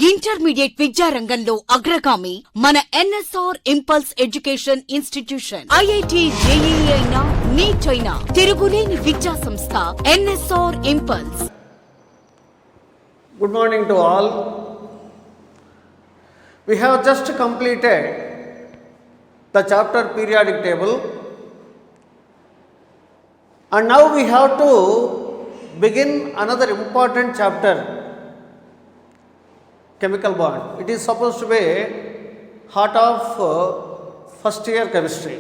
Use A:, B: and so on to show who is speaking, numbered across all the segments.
A: Intermediate విద్యారంగంలో అగ్రగామి మన NSR impulse education institution. IIT, JEE అయినా, నీట్ అయినా తిరుగులేని విద్యా సంస్థ NSR impulse.
B: Good morning to all. We have just completed the chapter periodic table, and now we have to begin another important chapter, chemical bond. It is supposed to be heart of first year chemistry,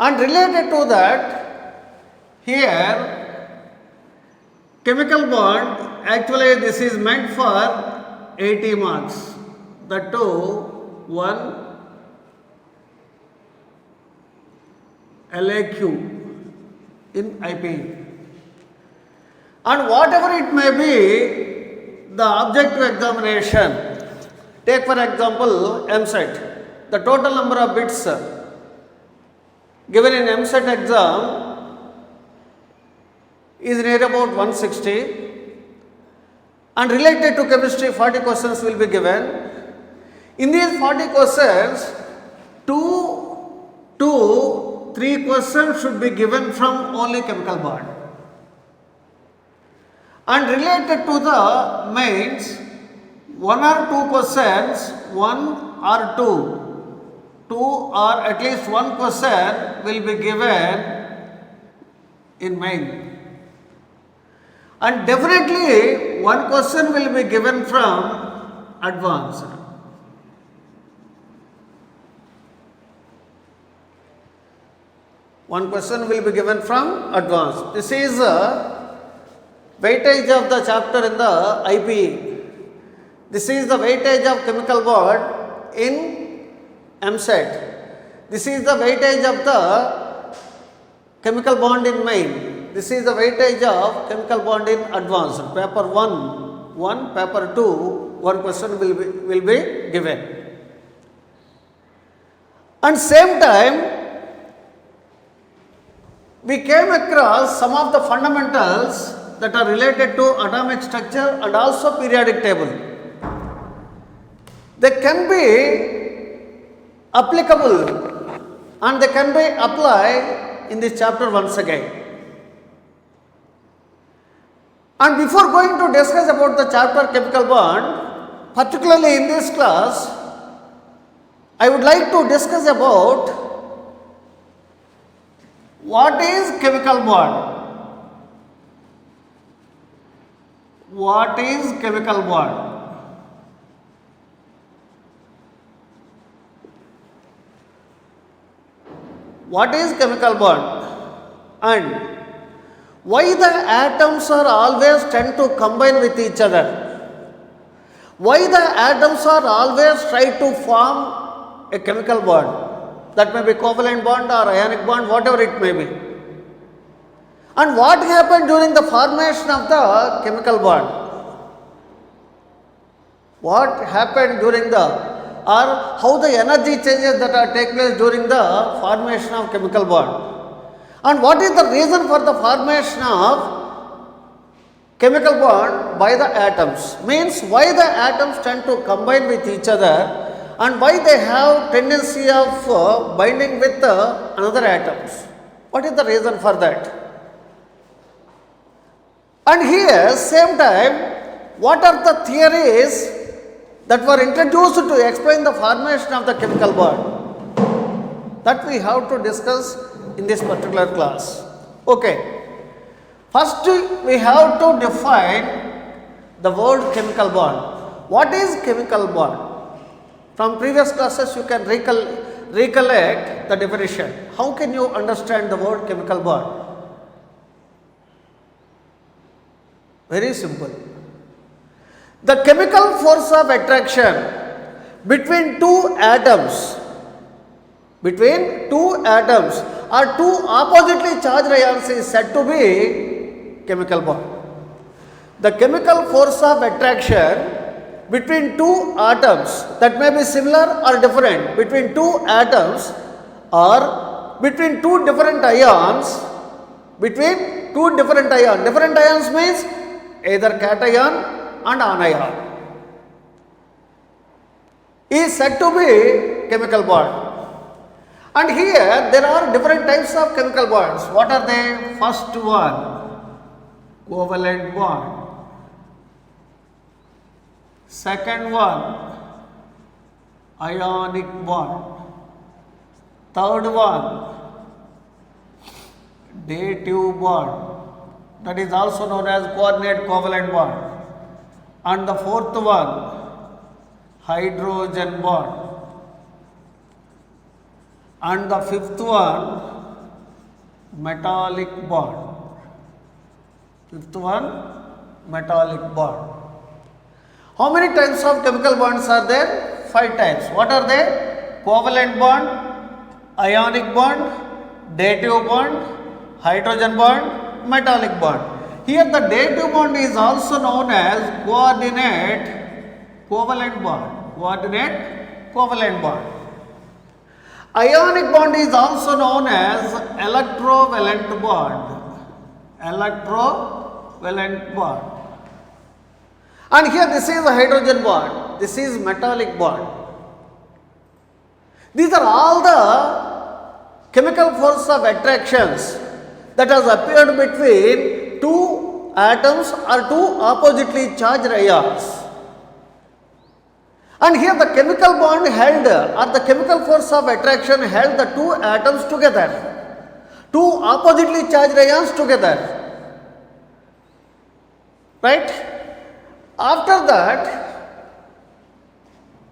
B: and related to that, here chemical bond, actually this is meant for 80 marks, that too one LAQ in IPE, and whatever it may be the objective examination. Take for example MSET, the total number of bits given in MSET exam is near about 160, and related to chemistry 40 questions will be given. In these 40 questions, 3 questions should be given from only chemical bond, and related to the mains 1 or 2 questions, 1 or 2 or at least 1 question will be given in main, and definitely 1 question will be given from advanced. One question will be given from advanced. This is weightage of the chapter in the IPE. This is the weightage of chemical bond in MSET. This is the weightage of the chemical bond in main. This is the weightage of chemical bond in advanced. Paper 1, paper 2, 1 question will be given. And same time, we came across some of the fundamentals that are related to atomic structure and also periodic table. They can be applicable and they can be applied in this chapter once again. And before going to discuss about the chapter chemical bond, particularly in this class, I would like to discuss about what is chemical bond. What is chemical bond? What is chemical bond? And why the atoms are always tend to combine with each other? Why the atoms are always try to form a chemical bond? That may be covalent bond or ionic bond, whatever it may be. And what happened during the formation of the chemical bond? What happened during the, or how the energy changes that are take place during the formation of chemical bond? And what is the reason for the formation of chemical bond by the atoms? Means why the atoms tend to combine with each other, and why they have tendency of binding with another atoms. What is the reason for that? And here same time, what are the theories that were introduced to explain the formation of the chemical bond? That we have to discuss in this particular class. Okay, first we have to define the word chemical bond. What is chemical bond? From previous classes you can recollect the definition. How can you understand the word chemical bond? Very simple. The chemical force of attraction between two atoms or two oppositely charged ions is said to be chemical bond. The chemical force of attraction between two atoms, that may be similar or different, between two atoms or between two different ions, between two different ions. Different ions means either cation and anion is said to be chemical bond. And here there are different types of chemical bonds. What are they? First one, covalent bond. Second one, ionic bond. Third one, dative bond, that is also known as coordinate covalent bond. And the fourth one, hydrogen bond. And the fifth one, metallic bond. Fifth one, metallic bond. How many types of chemical bonds are there? 5 types. What are they? Covalent bond, ionic bond, dative bond, hydrogen bond, metallic bond. Here the dative bond is also known as coordinate covalent bond. Coordinate covalent bond. Ionic bond is also known as electrovalent bond. Electrovalent bond. And here this is a hydrogen bond. This is metallic bond. These are all the chemical force of attractions that has appeared between two atoms or two oppositely charged ions. And here the chemical bond held or the chemical force of attraction held the two atoms together, two oppositely charged ions together. Right? After that,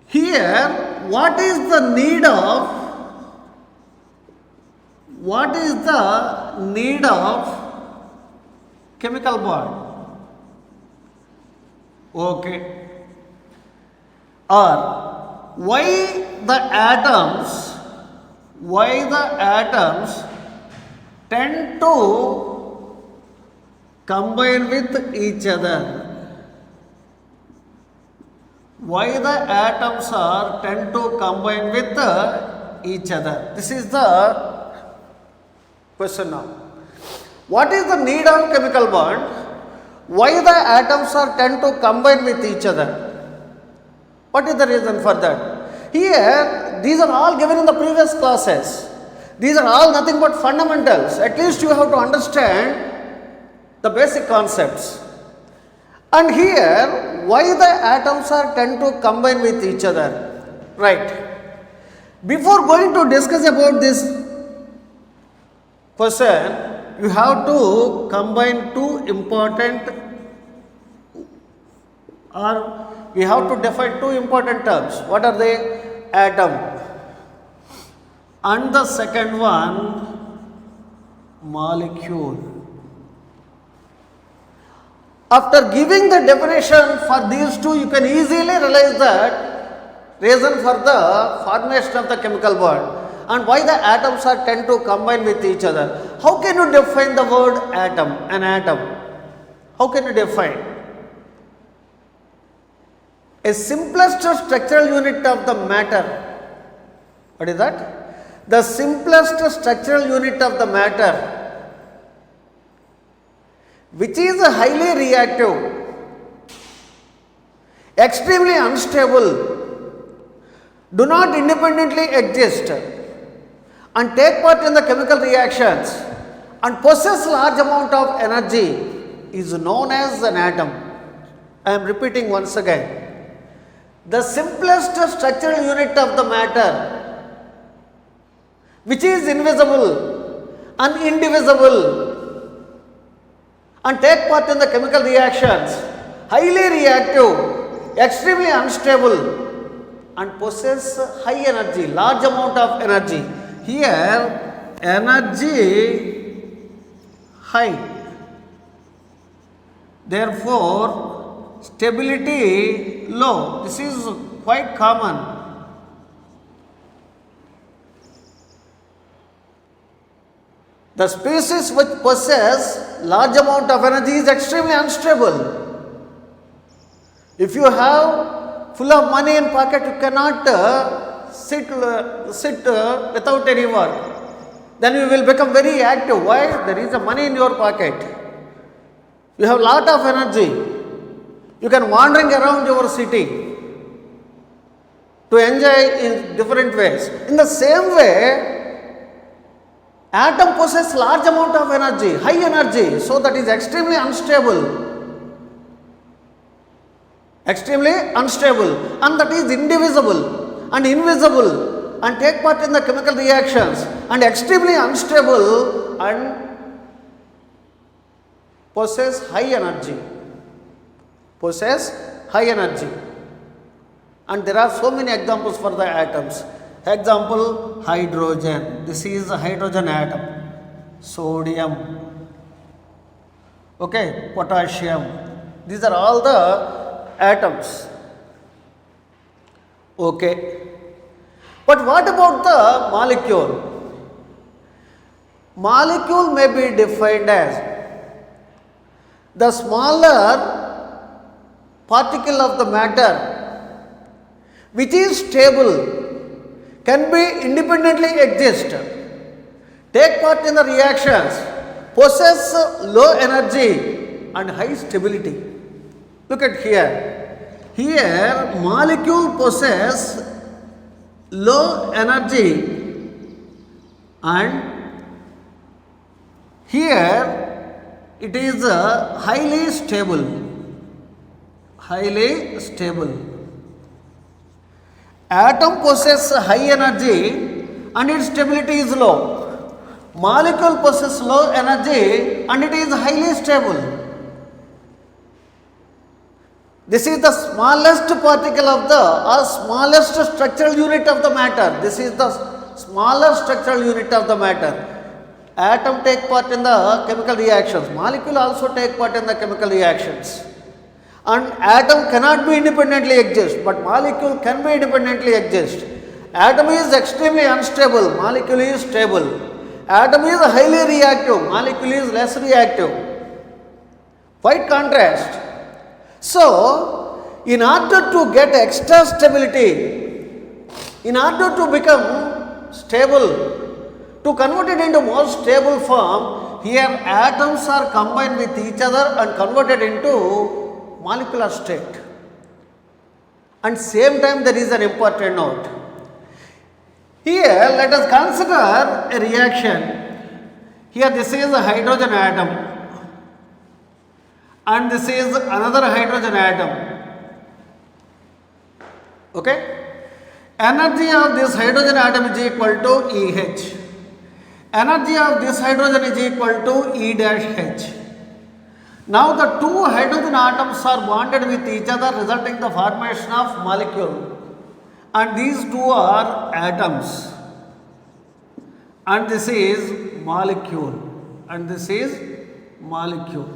B: here what is the need of chemical bond? Okay. Or why the atoms tend to combine with each other? Why the atoms tend to combine with each other? This is the question now. What is the need of chemical bond? Why the atoms tend to combine with each other? What is the reason for that? Here, these are all given in the previous classes. These are all nothing but fundamentals. At least you have to understand the basic concepts. And here, why the atoms tend to combine with each other? Right. Before going to discuss about this question, you have to combine two important, or we have to define two important terms. What are they? Atom. And the second one, molecule. After giving the definition for these two, you can easily realize that reason for the formation of the chemical bond and why the atoms tend to combine with each other. How can you define the word atom, an atom? How can you define? A simplest structural unit of the matter. What is that? The simplest structural unit of the matter, which is highly reactive, extremely unstable, do not independently exist and take part in the chemical reactions and possess large amount of energy is known as an atom. I am repeating once again. The simplest structural unit of the matter, which is invisible and indivisible and take part in the chemical reactions, highly reactive, extremely unstable and possess high energy, large amount of energy. Here, energy high. Therefore, stability low. This is quite common. The species which possess large amount of energy is extremely unstable. If you have full of money in pocket, you cannot sit without any work. Then you will become very active. Why? There is a money in your pocket. You have lot of energy. You can wandering around your city to enjoy in different ways. In the same way, atom possesses large amount of energy, high energy, so that is extremely unstable. Extremely unstable, and that is indivisible and invisible and take part in the chemical reactions, and extremely unstable and possess high energy. Possess high energy. And there are so many examples for the atoms. Example, hydrogen. This is a hydrogen atom. Sodium. Okay, potassium. These are all the atoms. Okay. But what about the molecule? Molecule may be defined as the smaller particle of the matter which is stable, can be independently exist, take part in the reactions, possess low energy and high stability. Look at here. Here molecule possess low energy and here it is highly stable. Highly stable. Atom possesses high energy and its stability is low. Molecule possesses low energy and it is highly stable. This is the smallest particle of the or smallest structural unit of the matter. This is the smallest structural unit of the matter. Atom take part in the chemical reactions. Molecule also take part in the chemical reactions. And atom cannot be independently exist, but molecule can be independently exist. Atom is extremely unstable, molecule is stable. Atom is highly reactive, molecule is less reactive. Quite contrast. So, in order to get extra stability, in order to become stable, to convert it into more stable form, here atoms are combined with each other and converted into molecular state. And same time there is an important note. Here let us consider a reaction. Here this is a hydrogen atom and this is another hydrogen atom. Okay? Energy of this hydrogen atom is equal to EH. Energy of this hydrogen is equal to E dash H. Now the two hydrogen atoms are bonded with each other, resulting in the formation of molecule, and these two are atoms, and this is molecule, and this is molecule.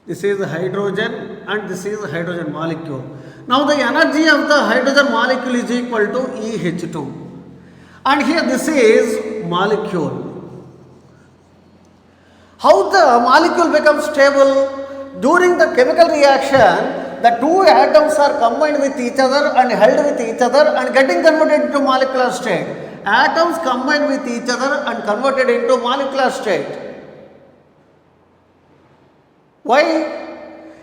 B: This is hydrogen and this is hydrogen molecule. Now the energy of the hydrogen molecule is equal to EH2, and here this is molecule. How the molecule becomes stable? During the chemical reaction, the two atoms are combined with each other and held with each other and getting converted into molecular state. Atoms combined with each other and converted into molecular state. Why?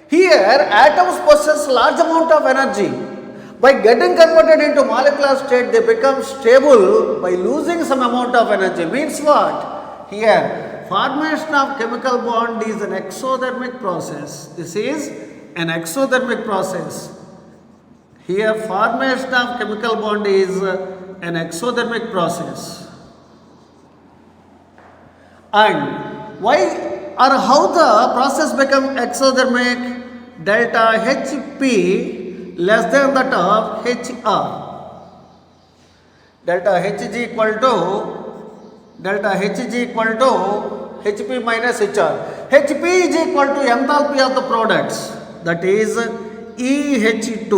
B: Here atoms possess large amount of energy. By getting converted into molecular state, they become stable by losing some amount of energy. Means what? Here formation of chemical bond is an exothermic process. This is an exothermic process. Here formation of chemical bond is an exothermic process. And why or how the process become exothermic? Delta Hp less than that of Hr. Delta H is equal to Hp minus Hr. Hp is equal to enthalpy of the products, that is EH2.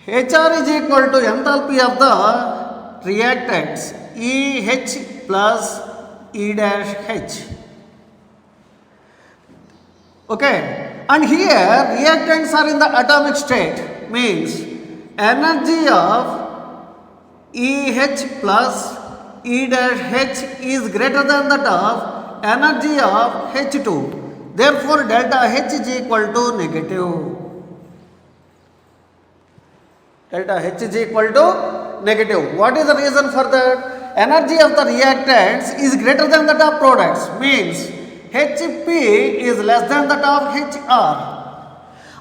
B: Hr is equal to enthalpy of the reactants, EH plus E dash H. Okay, and here reactants are in the atomic state, means energy of EH plus E dash H is greater than that of energy of H2. Therefore, delta H is equal to negative. Delta H is equal to negative. What is the reason for that? Energy of the reactants is greater than that of products. Means HP is less than that of HR.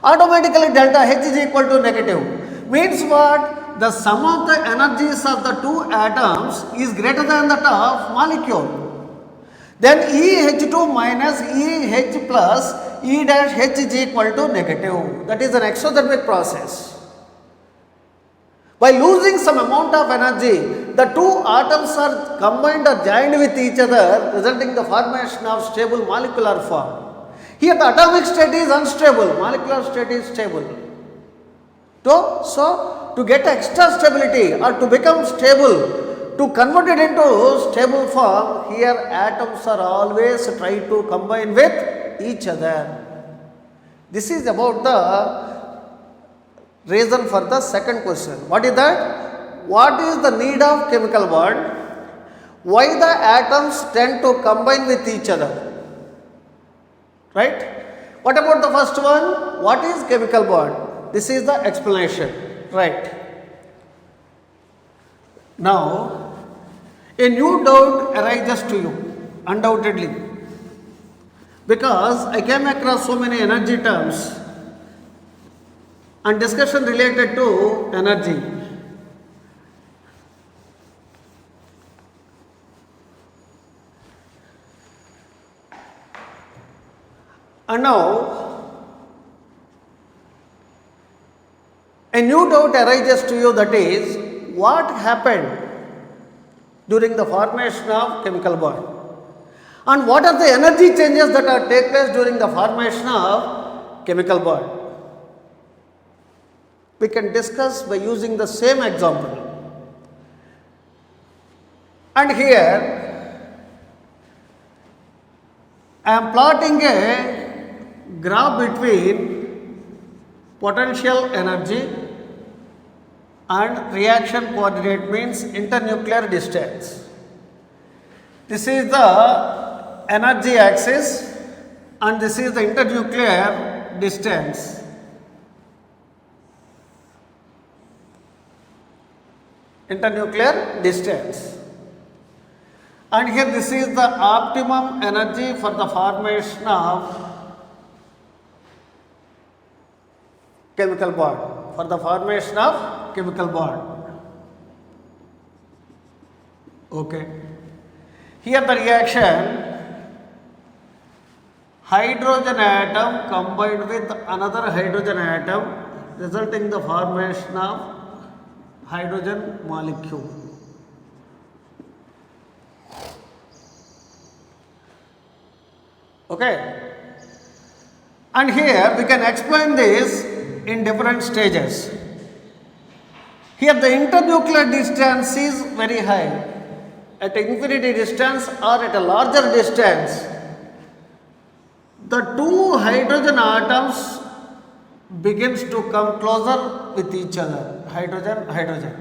B: Automatically delta H is equal to negative. Means what? The sum of the energies of the two atoms is greater than that of molecule. Then EH2 minus EH plus E dash H is equal to negative. That is an exothermic process. By losing some amount of energy, the two atoms are combined or joined with each other, resulting in the formation of stable molecular form. Here the atomic state is unstable, molecular state is stable. So to get extra stability or to become stable, to convert it into stable form, here atoms are always try to combine with each other. This is about the reason for the second question. What is that? What is the need of chemical bond? Why the atoms tend to combine with each other? Right? What about the first one? What is chemical bond? This is the explanation. Right. Now, a new doubt arises to you, undoubtedly. Because I came across so many energy terms and discussion related to energy. And now, a new doubt arises to you, that is, what happened during the formation of chemical bond? And what are the energy changes that are take place during the formation of chemical bond? We can discuss by using the same example. And here I am plotting a graph between potential energy and reaction coordinate, means internuclear distance. This is the energy axis and this is the internuclear distance. Internuclear distance. And here this is the optimum energy for the formation of chemical bond. For the formation of chemical bond. Okay. Here the reaction, hydrogen atom combined with another hydrogen atom, resulting in the formation of hydrogen molecule. Okay. And here we can explain this in different stages. Here the internuclear distance is very high. At infinity distance or at a larger distance, the two hydrogen atoms begins to come closer with each other. Hydrogen, hydrogen.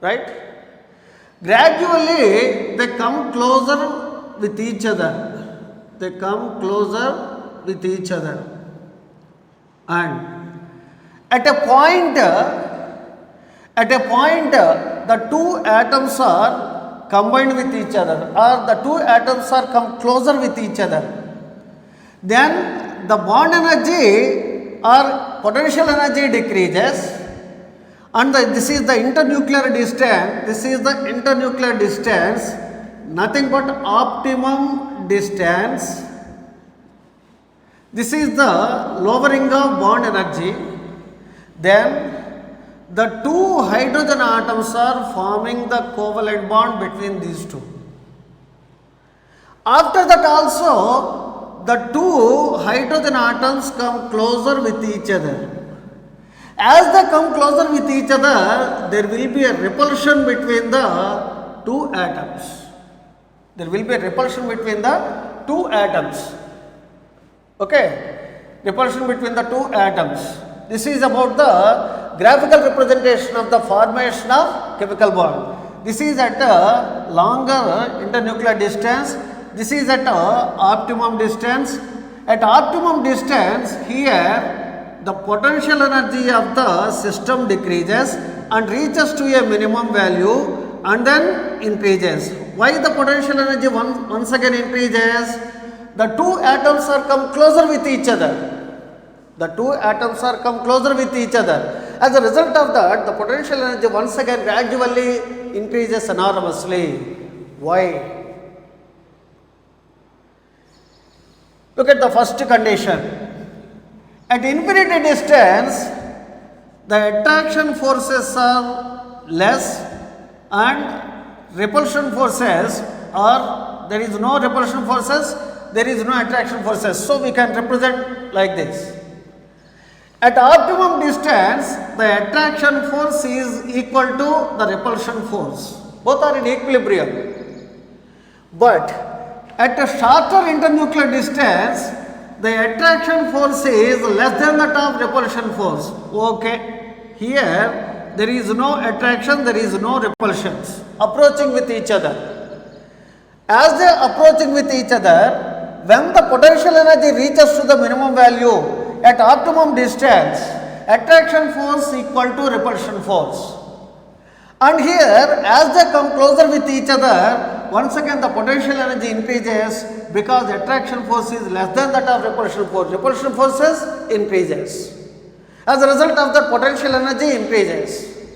B: Right? Gradually they come closer with each other. They come closer with each other. And at a point, the two atoms are combined with each other, or the two atoms are come closer with each other. Then the bond energy or potential energy decreases, and this is the internuclear distance. This is the internuclear distance, nothing but optimum distance. This is the lowering of bond energy. Then the two hydrogen atoms are forming the covalent bond between these two. After that also, the two hydrogen atoms come closer with each other. As they come closer with each other, there will be a repulsion between the two atoms. There will be a repulsion between the two atoms. Okay? Repulsion between the two atoms. This is about the graphical representation of the formation of chemical bond. This is at a longer internuclear distance. This is at a optimum distance. At optimum distance, here the potential energy of the system decreases and reaches to a minimum value and then increases. Why the potential energy once again increases? The two atoms are come closer with each other. The two atoms are come closer with each other. As a result of that, the potential energy once again gradually increases enormously. Why? Look at the first condition. At infinity distance, the attraction forces are less and repulsion forces are, there is no repulsion forces, there is no attraction forces. So we can represent like this. At optimum distance, the attraction force is equal to the repulsion force. Both are in equilibrium. But at a shorter internuclear distance, the attraction force is less than that of repulsion force. Okay. Here, there is no attraction, there is no repulsions approaching with each other. As they are approaching with each other, when the potential energy reaches to the minimum value, at optimum distance, attraction force equal to repulsion force. And here, as they come closer with each other, once again the potential energy increases because attraction force is less than that of repulsion force. Repulsion forces increases. As a result of that, potential energy increases.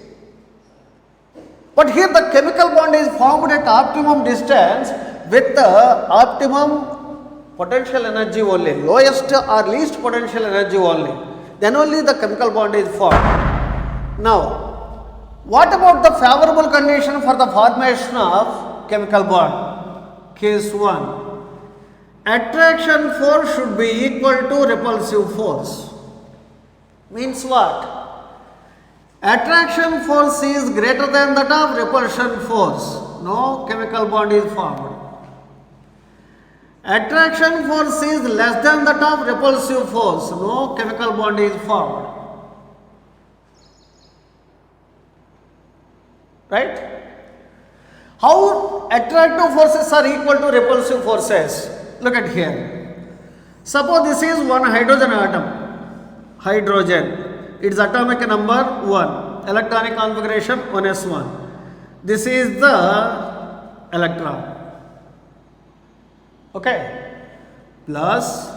B: But here the chemical bond is formed at optimum distance with the optimum potential energy only, lowest or least potential energy only. Then only the chemical bond is formed. Now, what about the favorable condition for the formation of chemical bond? Case 1. Attraction force should be equal to repulsive force. Means what? Attraction force is greater than that of repulsion force. No chemical bond is formed. Attraction force is less than that of repulsive force. No chemical bond is formed. Right? How attractive forces are equal to repulsive forces? Look at here. Suppose this is one hydrogen atom. Hydrogen. Its atomic number 1. Electronic configuration 1s1. This is the electron. Okay, plus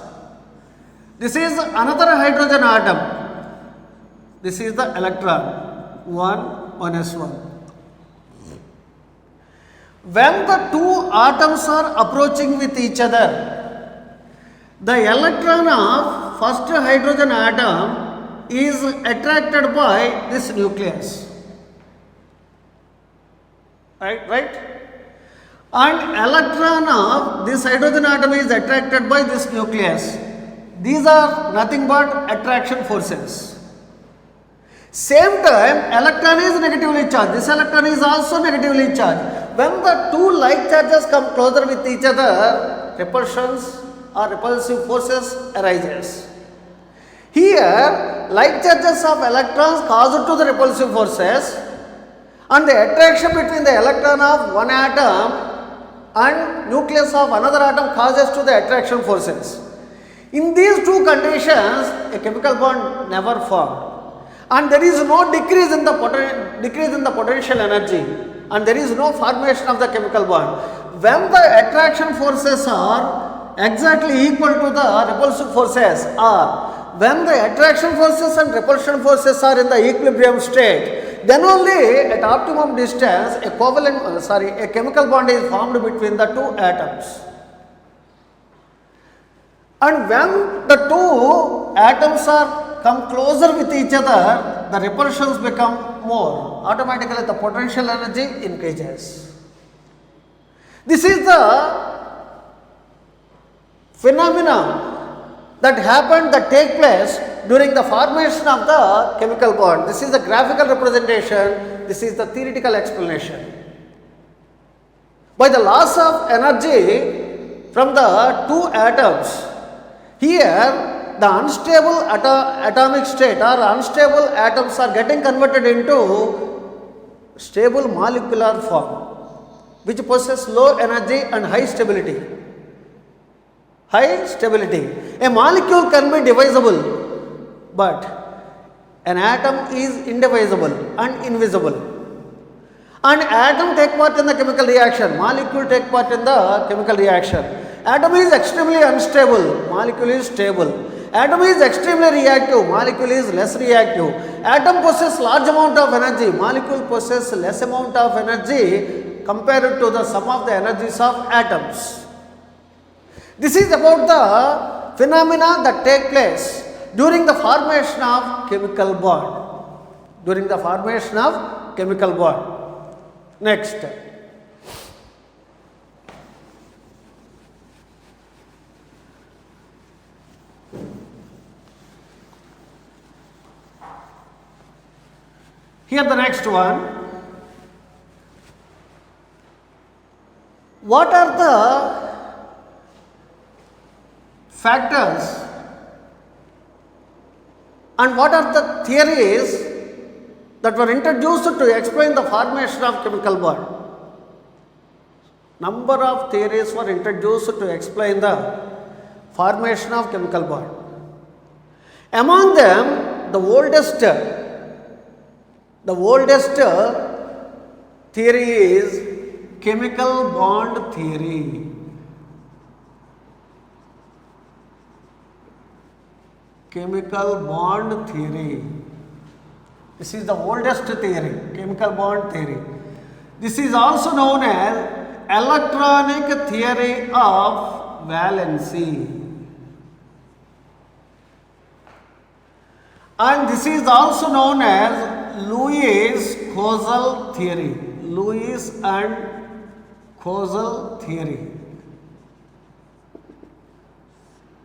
B: this is another hydrogen atom. This is the electron 1s1. When the two atoms are approaching with each other, the electron of first hydrogen atom is attracted by this nucleus. Right? And electron of this hydrogen atom is attracted by this nucleus. These are nothing but attraction forces. Same time, electron is negatively charged. This electron is also negatively charged. When the two like charges come closer with each other, repulsions or repulsive forces arises. Here, like charges of electrons cause to the repulsive forces, and the attraction between the electron of one atom and nucleus of another atom causes to the attraction forces. In these two conditions, a chemical bond never formed, and there is no decrease in the potential energy, and there is no formation of the chemical bond. When the attraction forces are exactly equal to the repulsive forces, or when the attraction forces and repulsion forces are in the equilibrium state, then only at optimum distance a chemical bond is formed between the two atoms. And when the two atoms are come closer with each other, the repulsions become more. Automatically the potential energy increases. This is the phenomena that take place during the formation of the chemical bond. This is the graphical representation, this is the theoretical explanation. By the loss of energy from the two atoms, here the unstable atomic state or unstable atoms are getting converted into stable molecular form which possess low energy and high stability. High stability. A molecule can be divisible, but an atom is indivisible and invisible. And atom take part in the chemical reaction, molecule take part in the chemical reaction. Atom is extremely unstable, molecule is stable. Atom is extremely reactive, molecule is less reactive. Atom possesses large amount of energy, molecule possesses less amount of energy compared to the sum of the energies of atoms. This is about the phenomena that take place during the formation of chemical bond. During the formation of chemical bond. Next. Here the next one. What are the factors and what are the theories that were introduced to explain the formation of chemical bond? Number of theories were introduced to explain the formation of chemical bond. Among them, the oldest theory is chemical bond theory. Chemical bond theory. This is the oldest theory, chemical bond theory. This is also known as electronic theory of valency. And this is also known as Lewis causal theory. Lewis and causal theory.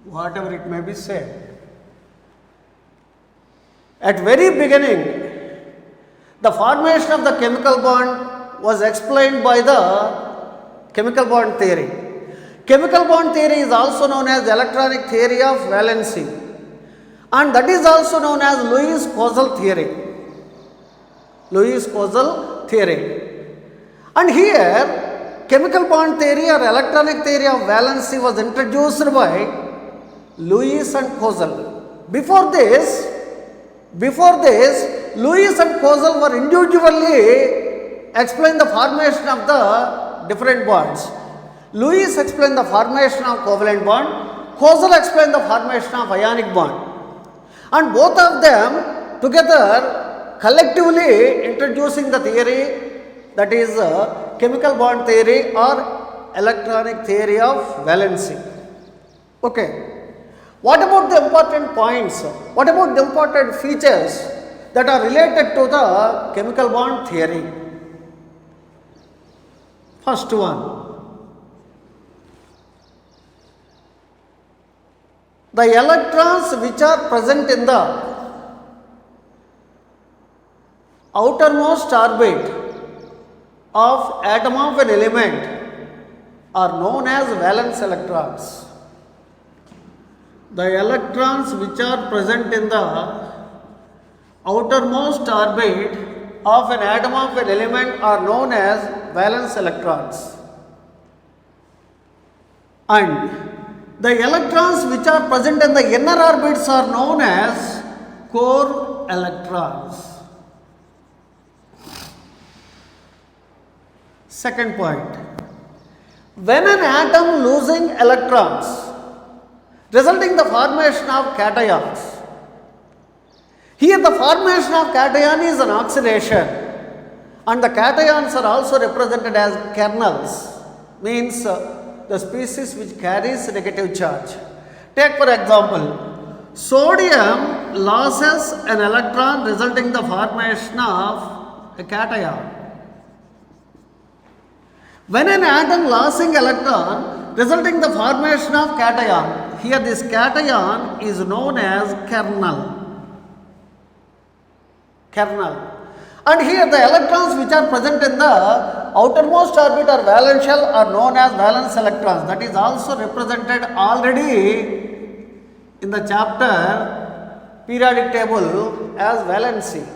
B: Whatever it may be said. At very beginning, the formation of the chemical bond was explained by the chemical bond theory. Chemical bond theory is also known as electronic theory of valency, and that is also known as Lewis causal theory. Lewis causal theory. And here, chemical bond theory or electronic theory of valency was introduced by Lewis and causal. Before this, Lewis and causal were individually explained the formation of the different bonds. Lewis explained the formation of covalent bond, causal explained the formation of ionic bond. And both of them together collectively introducing the theory that is chemical bond theory or electronic theory of valency. Okay. What about the important points? What about the important features that are related to the chemical bond theory? First one. The electrons which are present in the outermost orbit of atom of an element are known as valence electrons. The electrons which are present in the outermost orbit of an atom of an element are known as valence electrons. And the electrons which are present in the inner orbits are known as core electrons. Second point. When an atom losing electrons resulting the formation of cations. Here the formation of cation is an oxidation and the cations are also represented as kernels, means the species which carries negative charge. Take for example, sodium loses an electron resulting the formation of a cation. When an atom losing electron resulting the formation of cation, here this cation is known as kernel. And here the electrons which are present in the outermost orbit or valence shell are known as valence electrons. That is also represented already in the chapter periodic table as valency.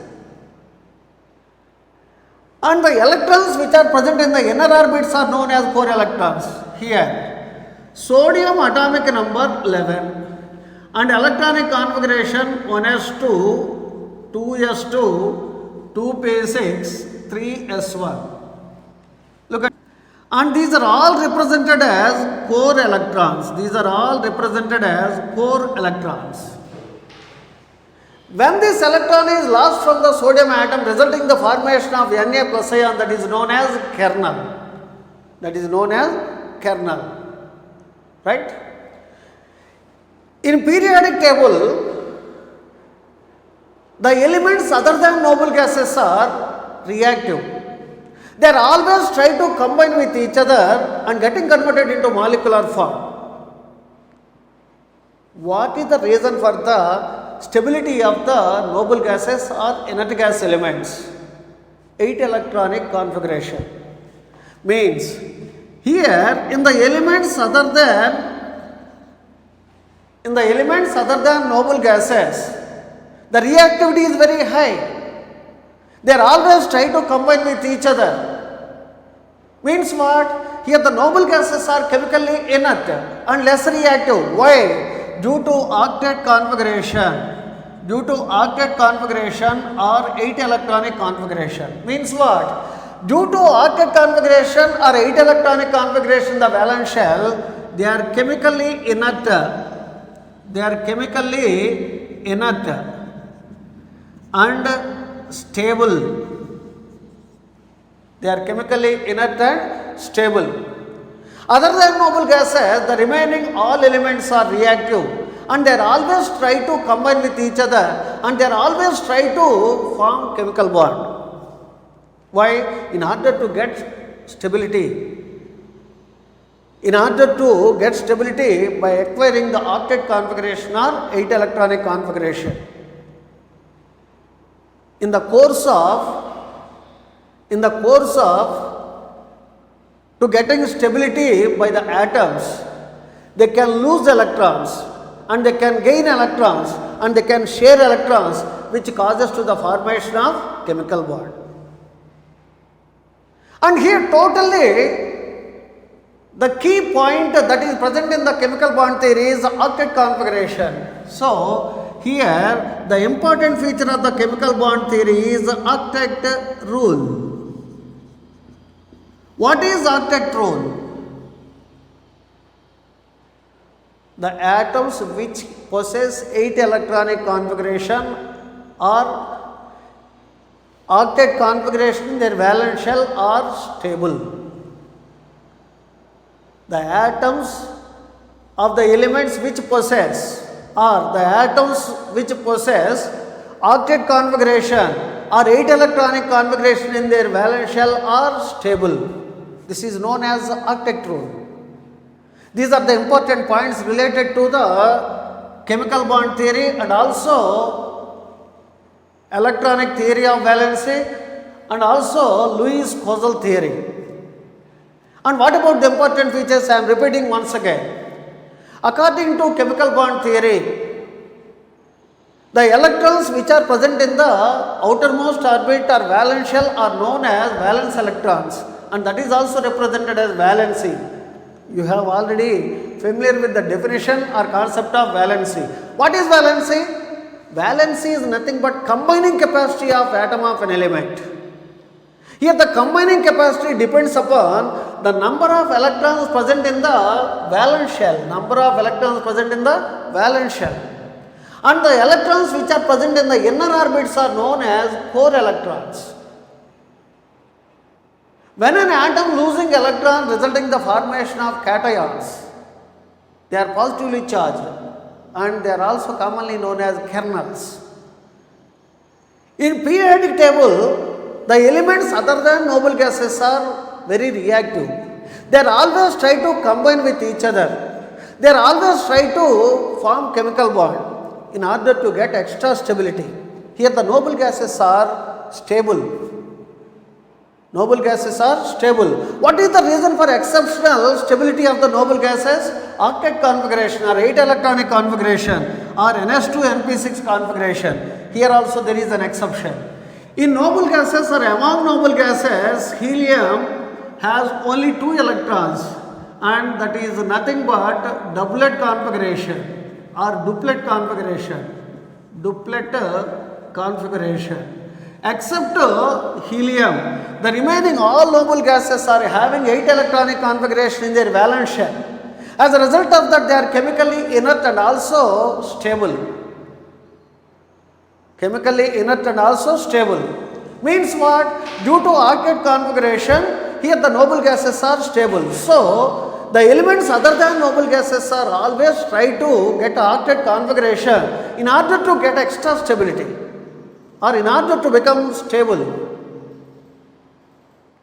B: And the electrons which are present in the inner orbits are known as core electrons. Here, sodium atomic number 11 and electronic configuration 1s2, 2s2, 2p6, 3s1. Look at, and these are all represented as core electrons. These are all represented as core electrons. When this electron is lost from the sodium atom, resulting in the formation of Na plus ion, that is known as kernel. That is known as kernel. Right? In periodic table, the elements other than noble gases are reactive. They are always trying to combine with each other and getting converted into molecular form. What is the reason for the stability of the noble gases or inert gas elements? 8 electronic configuration. Means here in the elements other than noble gases, the reactivity is very high. They are always trying to combine with each other. Means what? Here the noble gases are chemically inert and less reactive. Why? Due to octet configuration. Due to octet configuration or 8 electronic configuration. Means what? Due to octet configuration or 8 electronic configuration, the valence shell, they are chemically inert. They are chemically inert and stable. They are chemically inert and stable. Other than noble gases, the remaining all elements are reactive and they are always try to combine with each other and they are always try to form chemical bond. Why? In order to get stability. In order to get stability by acquiring the octet configuration or 8 electronic configuration. In the course of to getting stability by the atoms, they can lose electrons and they can gain electrons and they can share electrons, which causes to the formation of chemical bond. And here totally the key point that is present in the chemical bond theory is octet configuration. So here the important feature of the chemical bond theory is octet rule. What is octet rule? The atoms which possess 8 electronic configuration or octet configuration, their valence shell are stable. The atoms of the elements which possess octet configuration or 8 electronic configuration in their valence shell are stable. This is known as octet rule. These are the important points related to the chemical bond theory and also electronic theory of valency and also Lewis causal theory. And what about the important features? I am repeating once again. According to chemical bond theory, the electrons which are present in the outermost orbit or valence shell are known as valence electrons, and that is also represented as valency. You have already familiar with the definition or concept of valency. What is valency? Valency is nothing but combining capacity of atom of an element. Here the combining capacity depends upon the number of electrons present in the valence shell. And the electrons which are present in the inner orbits are known as core electrons. When an atom losing electron resulting in the formation of cations, they are positively charged and they are also commonly known as kernels. In periodic table, the elements other than noble gases are very reactive. They are always try to combine with each other. They are always try to form chemical bond in order to get extra stability. Here the noble gases are stable. Noble gases are stable. What is the reason for exceptional stability of the noble gases? Octet configuration or 8 electronic configuration or NS2 NP6 configuration. Here also there is an exception. In noble gases or among noble gases, helium has only 2 electrons, and that is nothing but doublet configuration or duplet configuration. Duplet configuration. Except helium, the remaining all noble gases are having 8 electronic configuration in their valence shell. As a result of that, they are chemically inert and also stable. Chemically inert and also stable. Means what? Due to octet configuration, here the noble gases are stable. So, the elements other than noble gases are always try to get octet configuration in order to get extra stability or in order to become stable.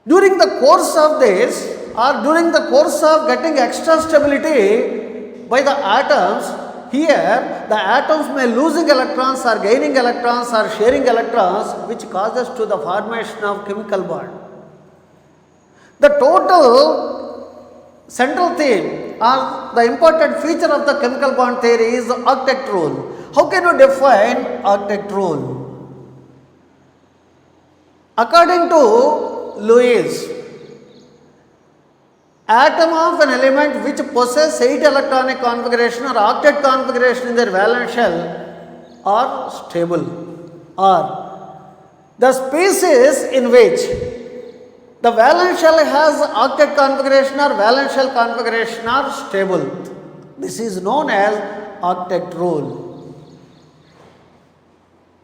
B: During the course of this or during the course of getting extra stability by the atoms, here the atoms may losing electrons or gaining electrons or sharing electrons, which causes to the formation of chemical bond. The total central theme or the important feature of the chemical bond theory is the octet rule. How can you define octet rule? According to Lewis, atom of an element which possess 8 electronic configuration or octet configuration in their valence shell are stable, or the species in which the valence shell has octet configuration or valence shell configuration are stable. This is known as octet rule.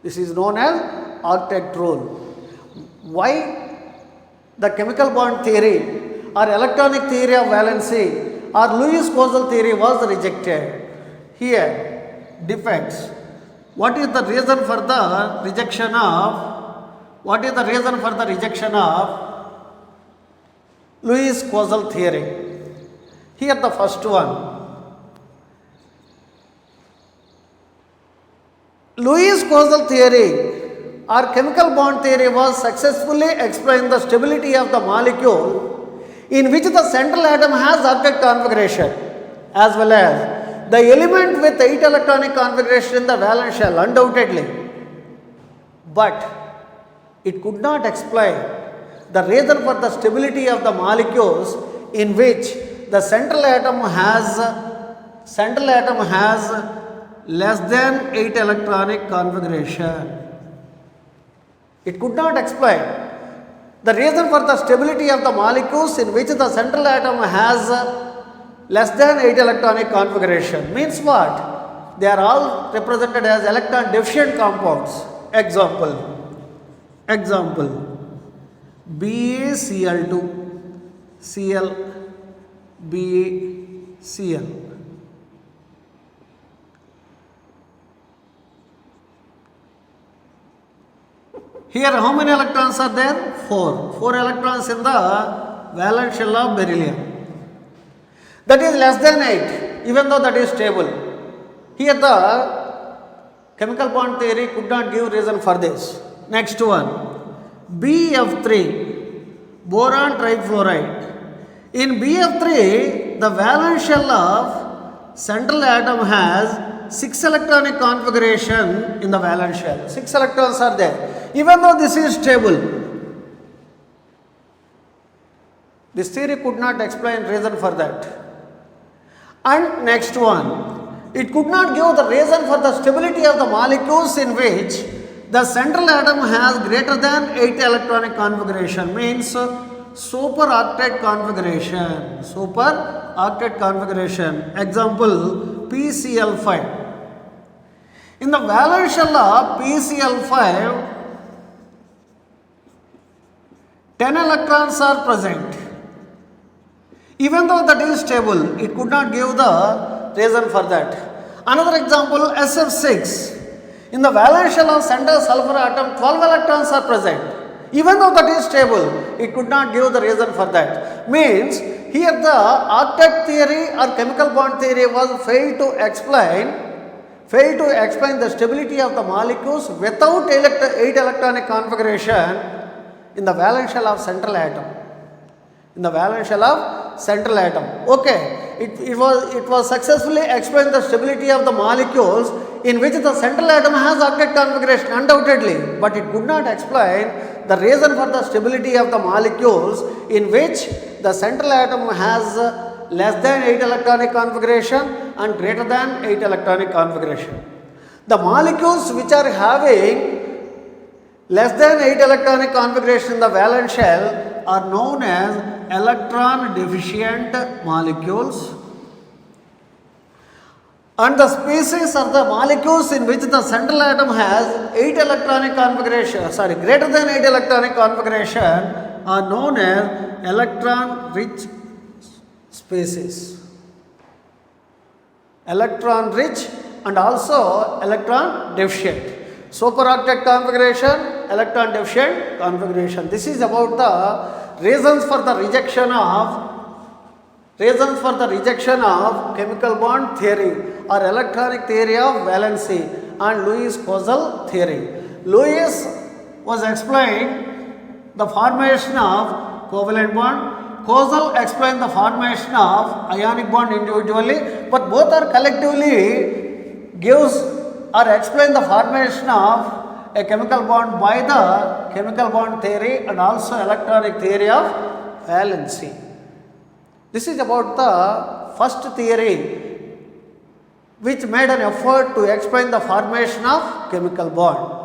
B: This is known as octet rule. Why the chemical bond theory or electronic theory of valency or Lewis-Kozel theory was rejected? Here, defects. What is the reason for the rejection of Lewis-Kozel theory? Here the first one. Lewis-Kozel theory or chemical bond theory was successfully explained the stability of the molecule in which the central atom has octet configuration as well as the element with 8 electronic configuration in the valence shell, undoubtedly. But it could not explain the reason for the stability of the molecules in which the central atom has less than 8 electronic configuration. It could not explain the reason for the stability of the molecules in which the central atom has less than 8 electronic configuration. Means what? They are all represented as electron deficient compounds. Example, BaCl2, Cl, BaCl. Here how many electrons are there? 4. 4 electrons in the valence shell of beryllium. That is less than 8, even though that is stable. Here the chemical bond theory could not give reason for this. Next one, BF3, boron trifluoride. In BF3, the valence shell of central atom has 6 electronic configuration in the valence shell. 6 electrons are there. Even though this is stable, this theory could not explain reason for that. And next one, it could not give the reason for the stability of the molecules in which the central atom has greater than 8 electronic configuration, means superoctet configuration. Superoctet configuration. Example, PCl5. In the valence shell of PCl5, 10 electrons are present. Even though that is stable, it could not give the reason for that. Another example, SF6. In the valence shell of central sulfur atom, 12 electrons are present. Even though that is stable, it could not give the reason for that. Means, here the octet theory or chemical bond theory was failed to explain the stability of the molecules without 8 electronic configuration in the valence shell of central atom. Okay. it was successfully explained the stability of the molecules in which the central atom has octet configuration, undoubtedly, but it could not explain the reason for the stability of the molecules in which the central atom has less than 8 electronic configuration and greater than 8 electronic configuration. The molecules which are having less than 8 electronic configuration in the valence shell are known as electron deficient molecules, and the species are the molecules in which the central atom has 8 electronic configuration, greater than 8 electronic configuration are known as electron rich species. Electron rich and also electron deficient. Superoctet configuration, electron deficient configuration. This is about the reasons for the rejection of chemical bond theory or electronic theory of valency and Lewis causal theory. Lewis was explained the formation of covalent bond. Causal explained the formation of ionic bond individually, but both are collectively gives or explain the formation of a chemical bond by the chemical bond theory and also electronic theory of valency. This is about the first theory which made an effort to explain the formation of chemical bond.